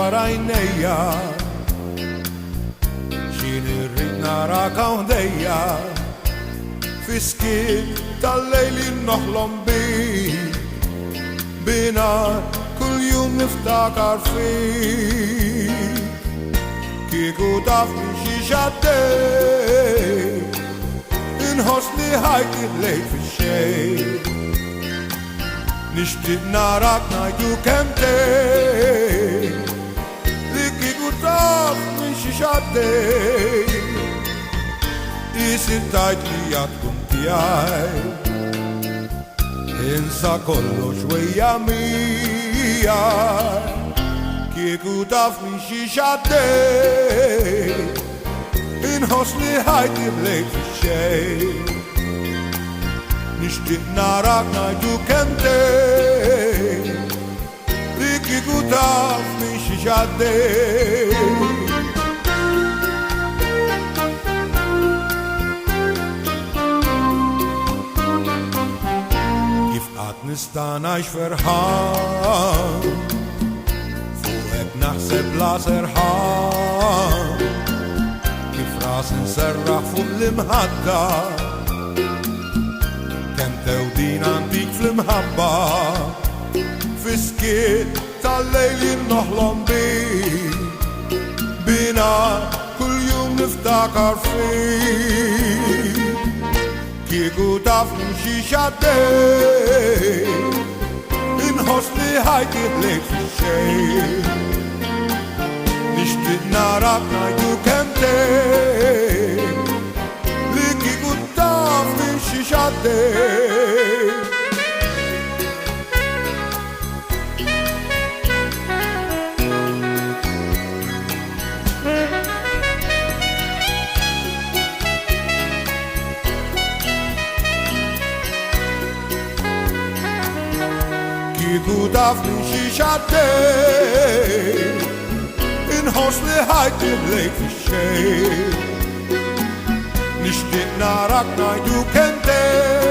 warajnejja xini rrid narak hawn dejja fiskit tal-lejli noħlom bina kull jum niftakar fik kieku tafni xi xaddej inħoss li ħajti lejt fix-xejn nixtieq narak ngħidu kemmtejn li kieku tafni xi xaddej isir tajt li tkun tiegħi insa kollox wejja mija kieku tafni xi xaddej inħoss li ħajti lejt fix-xejn nixtieq narak ngħidu kemmtejn li kieku tafni xi xaddej nista' ngħix ferħan fuqek naħseb bla serħan kif rasi nserraħ fuq l-imħadda kemm tewdin antik fl-imħabba fiskiet tal-lejli noħlom bina kull jum niftakar fik kieku tafni xi xaddej inħoss li ħajti lejt fix-xejn nixtieq narak ngħidu kemmtejn li kieku tafni xi xaddej kieku tafni xi xaddej inħoss li ħajti lejt fix-xejn nixtieq narak ngħidu kemmtejn